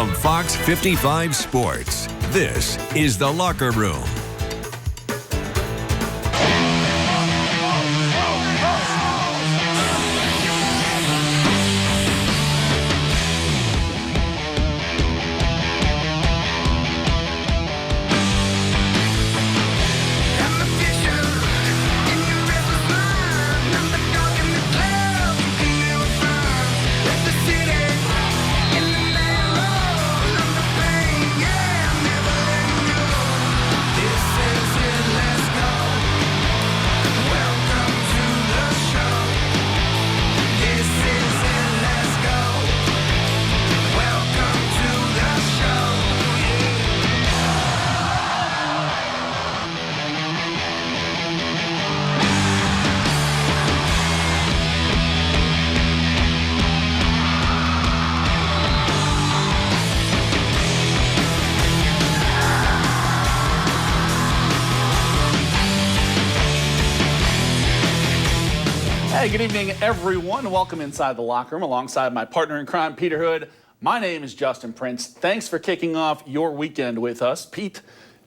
From Fox 55 Sports, this is The Locker Room. Hey, good evening, everyone. Welcome inside the locker room alongside my partner in crime, Peter Hood. My name is Justin Prince. Thanks for kicking off your weekend with us. Pete,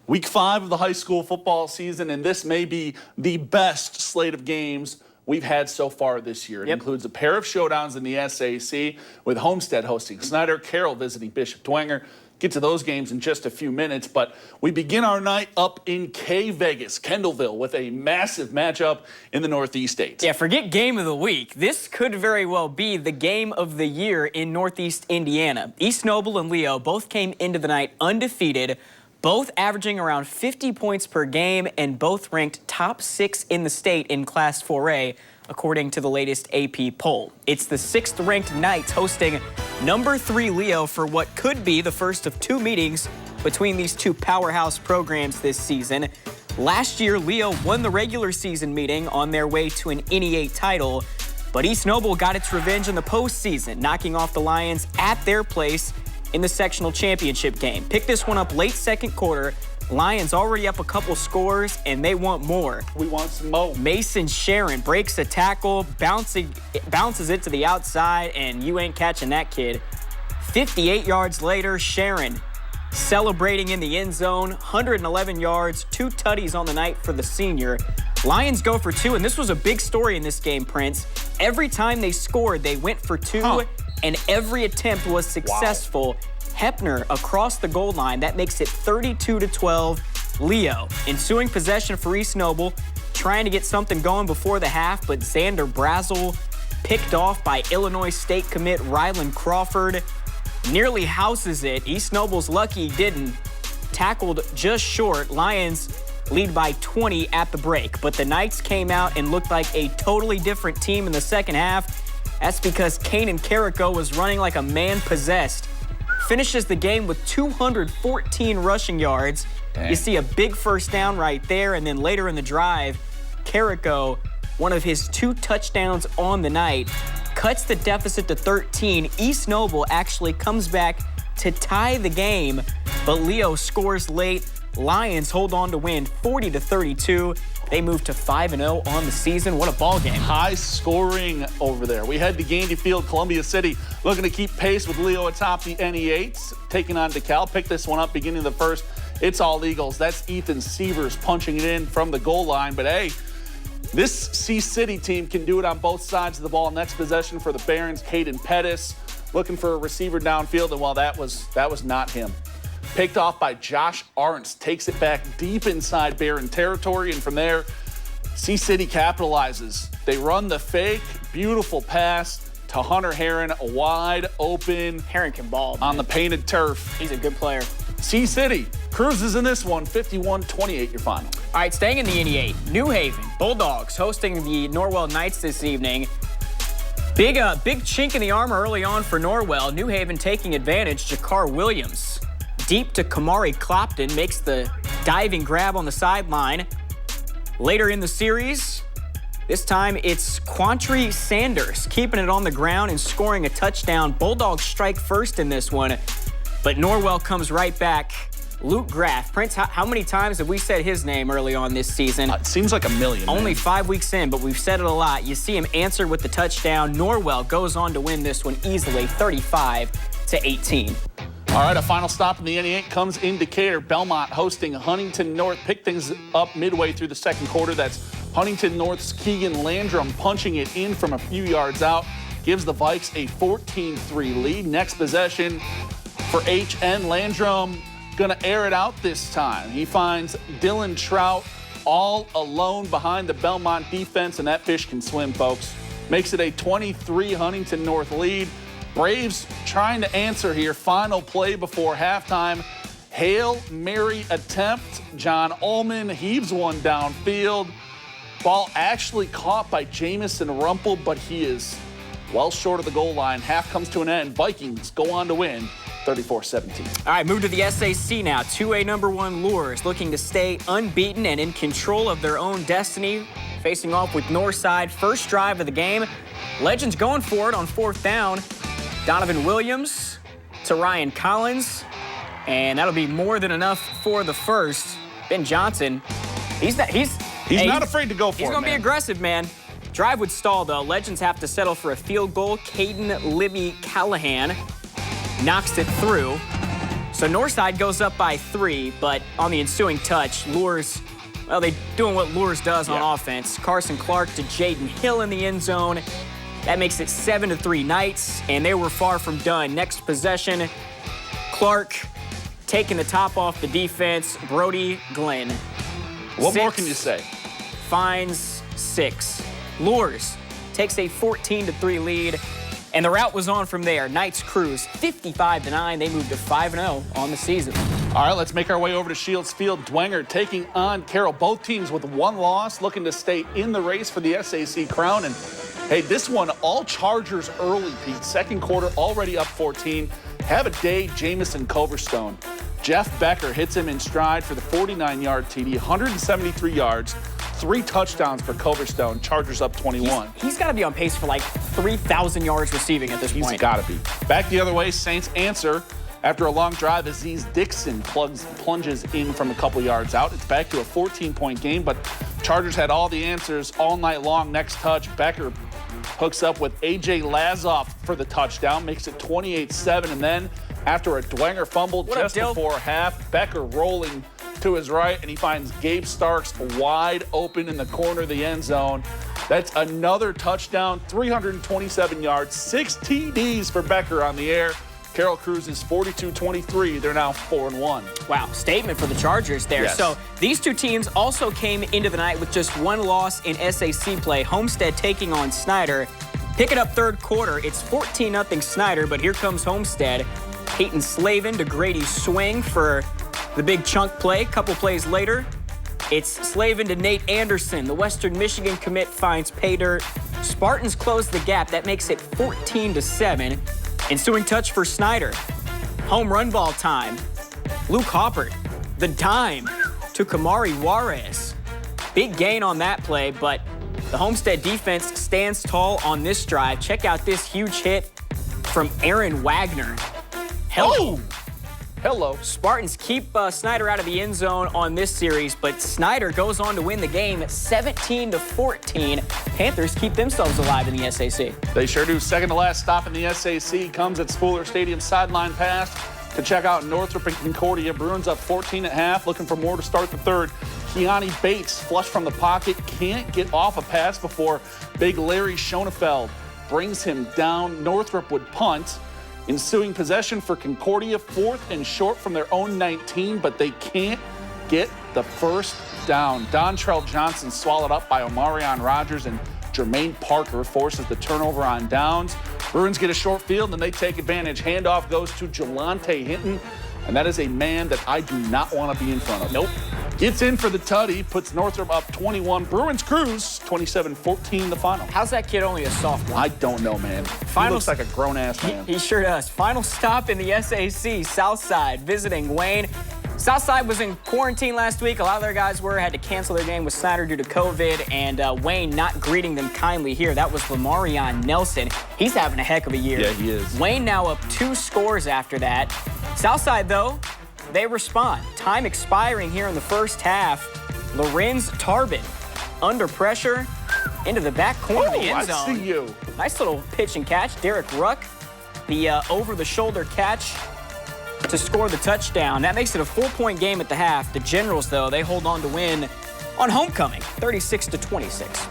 week 5 of the high school football season, and this may be the best slate of games we've had so far this year. It includes a pair of showdowns in the SAC with Homestead hosting Snyder, Carroll visiting Bishop Dwenger. Get to those games in just a few minutes, but we begin our night up in Vegas, Kendallville, with a massive matchup in the Northeast States. Yeah, forget game of the week. This could very well be the game of the year in Northeast Indiana. East Noble and Leo both came into the night undefeated, both averaging around 50 points per game and both ranked top 6 in the state in Class 4A, according to the latest AP poll. It's the 6th-ranked Knights hosting number 3 Leo for what could be the first of 2 meetings between these two powerhouse programs this season. Last year, Leo won the regular season meeting on their way to an NE8 title, but East Noble got its revenge in the postseason, knocking off the Lions at their place in the sectional championship game. Picked this one up late second quarter. Lions already up a couple scores, and they want more. We want some more. Mason Sharon breaks a tackle, bounces it to the outside, and you ain't catching that kid. 58 yards later, Sharon celebrating in the end zone, 111 yards, 2 tutties on the night for the senior. Lions go for 2, and this was a big story in this game, Prince. Every time they scored, they went for 2, and every attempt was successful. Wow. Hepner across the goal line. That makes it 32-12 Leo. Ensuing possession for East Noble, trying to get something going before the half, but Xander Brazel, picked off by Illinois State commit Rylan Crawford, nearly houses it. East Noble's lucky he didn't. Tackled just short. Lions lead by 20 at the break, but the Knights came out and looked like a totally different team in the second half. That's because Kanan Carrico was running like a man possessed. Finishes the game with 214 rushing yards. Dang. You see a big first down right there, and then later in the drive, Carrico, one of his 2 touchdowns on the night, cuts the deficit to 13. East Noble actually comes back to tie the game, but Leo scores late. Lions hold on to win 40-32. They move to 5-0 on the season. What a ball game. High scoring over there. We head to Gandy Field, Columbia City, looking to keep pace with Leo atop the NE8s, taking on DeKalb. Pick this one up beginning of the first. It's all Eagles. That's Ethan Sievers punching it in from the goal line. But hey, this C-City team can do it on both sides of the ball. Next possession for the Barons, Caden Pettis looking for a receiver downfield, and well, that was not him. Picked off by Josh Arntz, takes it back deep inside Baron territory, and from there, C-City capitalizes. They run the fake, beautiful pass to Hunter Heron, a wide open. Heron can ball, man. On the painted turf. He's a good player. C-City cruises in this one, 51-28 your final. All right, staying in the NE8, New Haven Bulldogs hosting the Norwell Knights this evening. Big chink in the armor early on for Norwell. New Haven taking advantage. Jakar Williams deep to Kamari Clopton, makes the diving grab on the sideline. Later in the series, this time it's Quantry Sanders keeping it on the ground and scoring a touchdown. Bulldogs strike first in this one, but Norwell comes right back. Luke Graff. Prince, how many times have we said his name early on this season? It seems like a million. Only 5 weeks in, but we've said it a lot. You see him answer with the touchdown. Norwell goes on to win this one easily, 35-18. All right, a final stop in the NE8 comes in Decatur. Belmont hosting Huntington North. Pick things up midway through the second quarter. That's Huntington North's Keegan Landrum punching it in from a few yards out. Gives the Vikes a 14-3 lead. Next possession for HN. Landrum gonna air it out this time. He finds Dylan Trout all alone behind the Belmont defense, and that fish can swim, folks. Makes it a 23 Huntington North lead. Braves trying to answer here. Final play before halftime. Hail Mary attempt. John Ullman heaves one downfield. Ball actually caught by Jamison Rumpel, but he is well short of the goal line. Half comes to an end. Vikings go on to win 34-17. All right, move to the SAC now. 2A #1 Lures looking to stay unbeaten and in control of their own destiny. Facing off with Northside. First drive of the game. Legends going for it on 4th down. Donovan Williams to Ryan Collins, and that'll be more than enough for the first. Ben Johnson, he's not afraid to go for it. He's going to be aggressive, man. Drive would stall, though. Legends have to settle for a field goal. Caden Libby Callahan knocks it through. So Northside goes up by 3, but on the ensuing touch, Lures, well, they doing what Lures does on offense. Carson Clark to Jaden Hill in the end zone. That makes it 7-3 Knights, and they were far from done. Next possession, Clark taking the top off the defense. Brody Glenn. What more can you say? Finds 6. Lures takes a 14-3 lead, and the route was on from there. Knights cruise 55-9. They moved to 5-0 on the season. All right, let's make our way over to Shields Field. Dwenger taking on Carroll. Both teams with 1 loss, looking to stay in the race for the SAC crown. And hey, this one, all Chargers early, Pete. Second quarter, already up 14. Have a day, Jamison Coverstone. Jeff Becker hits him in stride for the 49-yard TD, 173 yards, 3 touchdowns for Coverstone. Chargers up 21. He's got to be on pace for like 3,000 yards receiving at this point. He's got to be. Back the other way, Saints answer. After a long drive, Aziz Dixon plunges in from a couple yards out. It's back to a 14-point game, but Chargers had all the answers all night long. Next touch, Becker hooks up with A.J. Lazoff for the touchdown, makes it 28-7, and then after a Dwenger fumble just before half, Becker rolling to his right, and he finds Gabe Starks wide open in the corner of the end zone. That's another touchdown, 327 yards, 6 TDs for Becker on the air. Carroll cruises 42-23. They're now 4-1. Wow, statement for the Chargers there. Yes. So these two teams also came into the night with just 1 loss in SAC play. Homestead taking on Snyder. Pick it up third quarter. It's 14-0 Snyder, but here comes Homestead. Peyton Slavin to Grady Swing for the big chunk play. Couple plays later, it's Slavin to Nate Anderson. The Western Michigan commit finds pay dirt. Spartans close the gap. That makes it 14-7. Ensuing touch for Snyder. Home run ball time. Luke Hoppert, the dime to Kamari Juarez. Big gain on that play, but the Homestead defense stands tall on this drive. Check out this huge hit from Aaron Wagner. Hello. Spartans keep Snyder out of the end zone on this series, but Snyder goes on to win the game 17-14. Panthers keep themselves alive in the SAC. They sure do. Second to last stop in the SAC comes at Spooler Stadium sideline pass to check out Northrop and Concordia. Bruins up 14-0, looking for more to start the third. Keani Bates flush from the pocket, can't get off a pass before big Larry Schonefeld brings him down. Northrop would punt. Ensuing possession for Concordia, 4th and short from their own 19, but they can't get the first down. Dontrell Johnson swallowed up by Omarion Rogers, and Jermaine Parker forces the turnover on downs. Bruins get a short field, and they take advantage. Handoff goes to Jelante Hinton, and that is a man that I do not want to be in front of. Nope. Gets in for the tutty, puts Northrop up 21. Bruins cruise 27-14 the final. How's that kid only a sophomore? I don't know, man. He looks like a grown-ass man. He sure does. Final stop in the SAC, Southside visiting Wayne. Southside was in quarantine last week. A lot of their guys had to cancel their game with Snyder due to COVID, and Wayne not greeting them kindly here. That was Lamarion Nelson. He's having a heck of a year. Yeah, he is. Wayne now up 2 scores after that. Southside, though, they respond. Time expiring here in the first half. Lorenz Tarbin under pressure into the back corner of the end zone. I see you. Nice little pitch and catch. Derek Ruck, the over-the-shoulder catch to score the touchdown. That makes it a 4-point game at the half. The Generals, though, they hold on to win on homecoming, 36-26.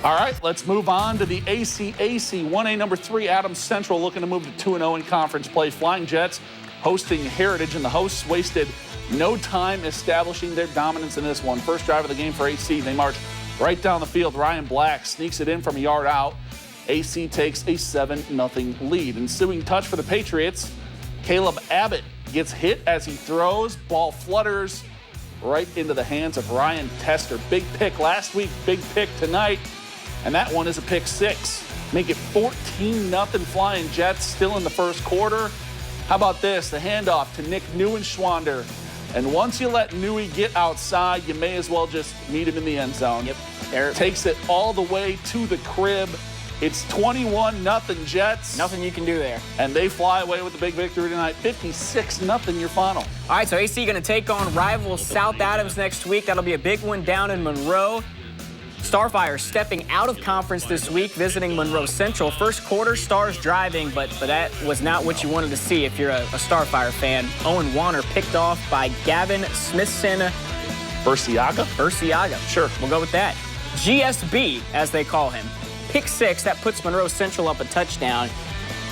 All right, let's move on to the ACAC 1A number 3. Adams Central looking to move to 2-0 in conference play. Flying Jets hosting Heritage, and the hosts wasted no time establishing their dominance in this one. First drive of the game for AC. They march right down the field. Ryan Black sneaks it in from a yard out. AC takes a 7-0 lead. Ensuing touch for the Patriots. Caleb Abbott gets hit as he throws. Ball flutters right into the hands of Ryan Tester. Big pick last week, big pick tonight. And that one is a pick 6. Make it 14-0 Flying Jets still in the first quarter. How about this? The handoff to Nick Neuenschwander. And once you let Newey get outside, you may as well just meet him in the end zone. Yep. There takes it all the way to the crib. It's 21-0 Jets. Nothing you can do there. And they fly away with the big victory tonight. 56-0 your final. All right, so AC going to take on rival South Adams next week. That'll be a big one down in Monroe. Starfire stepping out of conference this week, visiting Monroe Central. First quarter, Stars driving, but that was not what you wanted to see if you're a Starfire fan. Owen Warner picked off by Gavin Smithson. Burciaga. Sure, we'll go with that. GSB, as they call him. Pick 6, that puts Monroe Central up a touchdown.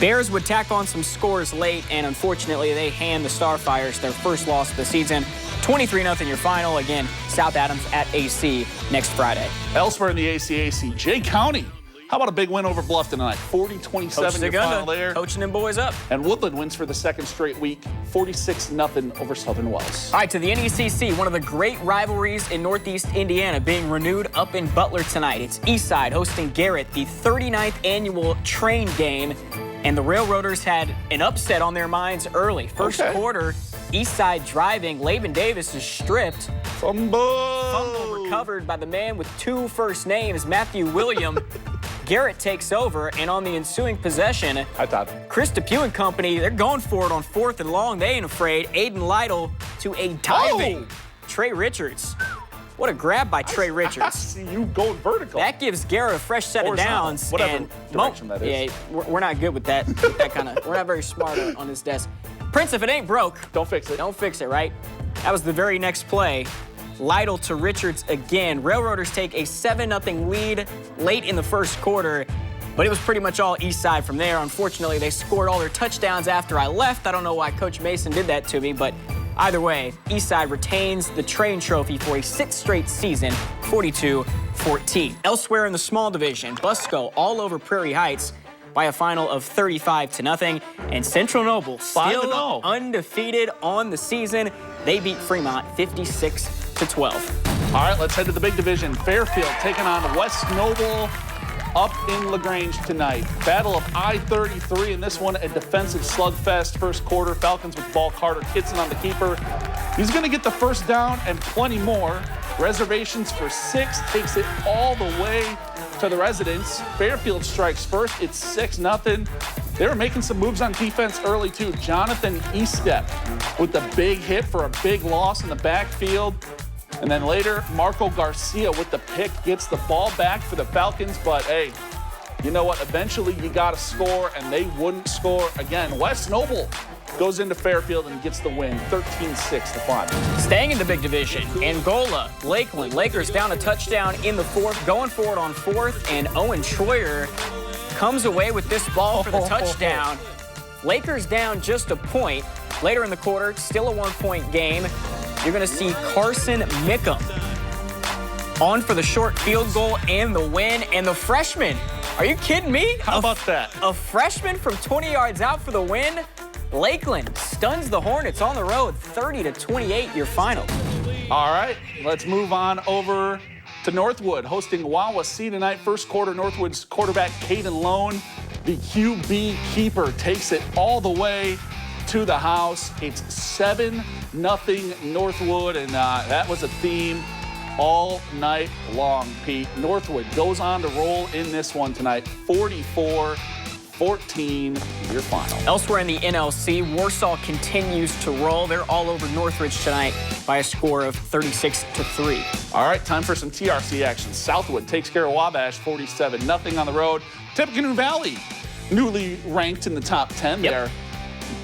Bears would tack on some scores late, and unfortunately, they hand the Starfires their first loss of the season. 23-0 your final. Again, South Adams at AC next Friday. Elsewhere in the ACAC, Jay County. How about a big win over Bluffton tonight? 40-27 your final there. Coaching them boys up. And Woodland wins for the second straight week, 46-0 over Southern Wells. All right, to the NECC, one of the great rivalries in Northeast Indiana being renewed up in Butler tonight. It's Eastside hosting Garrett, the 39th annual train game. And the Railroaders had an upset on their minds early. First quarter, Eastside driving. Laban Davis is stripped. Fumble recovered by the man with 2 first names, Matthew William. Garrett takes over, and on the ensuing possession, Chris DePue and company, they're going for it on 4th and long. They ain't afraid. Aiden Lytle to a diving Trey Richards. What a grab by Trey Richards. I see you going vertical. That gives Garrett a fresh set of downs. Whatever direction that is. Yeah, we're not good with that. We're not very smart on this desk. Prince, if it ain't broke, don't fix it. Don't fix it, right? That was the very next play. Lytle to Richards again. Railroaders take a 7-0 lead late in the first quarter, but it was pretty much all Eastside from there. Unfortunately, they scored all their touchdowns after I left. I don't know why Coach Mason did that to me, but either way, Eastside retains the train trophy for a 6th straight season, 42-14. Elsewhere in the small division, Busco all over Prairie Heights by a final of 35-0. And Central Noble still undefeated on the season. They beat Fremont 56-12. All right, let's head to the big division. Fairfield taking on West Noble up in LaGrange tonight. Battle of I-33 in this one, a defensive slugfest. First quarter, Falcons with the ball. Carter Kitson on the keeper. He's going to get the first down and plenty more. Reservations for 6, takes it all the way to the residents. Fairfield strikes first. It's 6-0. They were making some moves on defense early, too. Jonathan Eastep with the big hit for a big loss in the backfield. And then later, Marco Garcia with the pick gets the ball back for the Falcons. But, hey, you know what? Eventually, you got to score, and they wouldn't score again. West Noble goes into Fairfield and gets the win, 13-6 to final. Staying in the big division, Angola, Lakeland. Lakers down a touchdown in the 4th, going for it on 4th, and Owen Troyer comes away with this ball for the touchdown. Lakers down just a point. Later in the quarter, still a 1-point game. You're going to see Carson Mickham on for the short field goal and the win. And the freshman, are you kidding me? How about that? A freshman from 20 yards out for the win. Lakeland stuns the Hornets on the road, 30-28 your final. All right, let's move on over to Northwood, hosting WAAC tonight. First quarter, Northwood's quarterback, Caden Lone, the QB keeper, takes it all the way to the house. It's 7-0 Northwood, and that was a theme all night long, Pete. Northwood goes on to roll in this one tonight, 44-14 your final. Elsewhere in the NLC, Warsaw continues to roll. They're all over Northridge tonight by a score of 36-3. All right, time for some TRC action. Southwood takes care of Wabash 47-0 on the road. Tippecanoe Valley, newly ranked in the top 10. Yep. They're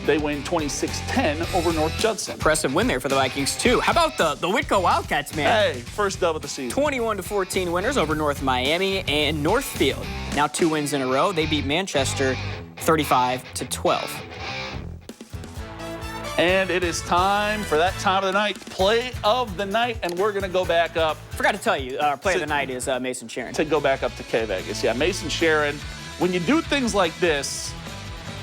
They win 26-10 over North Judson. Impressive win there for the Vikings, too. How about the Whitco Wildcats, man? Hey, first dub of the season. 21-14 winners over North Miami and Northfield. Now 2 wins in a row. They beat Manchester 35-12. And it is time for that time of the night, play of the night, and we're going to go back up. Forgot to tell you, our play of the night is Mason Sharon. To go back up to K-Vegas. Yeah, Mason Sharon. When you do things like this,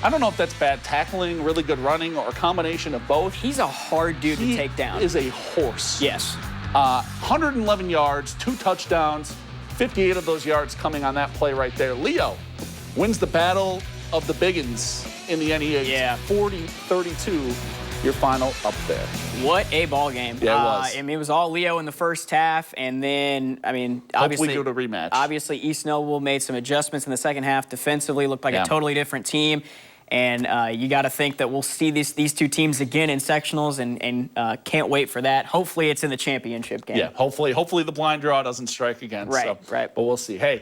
I don't know if that's bad tackling, really good running, or a combination of both. He's a hard dude to take down. He is a horse. Yes. 111 yards, 2 touchdowns, 58 of those yards coming on that play right there. Leo wins the battle of the biggins in the NEA. Yeah. 40-32, your final up there. What a ball game. Yeah, it was. I mean, it was all Leo in the first half, and then, I mean, obviously, hopefully go to rematch. Obviously, East Norwell made some adjustments in the second half defensively, looked like a totally different team. And you got to think that we'll see these 2 teams again in sectionals, and can't wait for that. Hopefully, it's in the championship game. Yeah, hopefully the blind draw doesn't strike again. Right, so, right. But we'll see. Hey,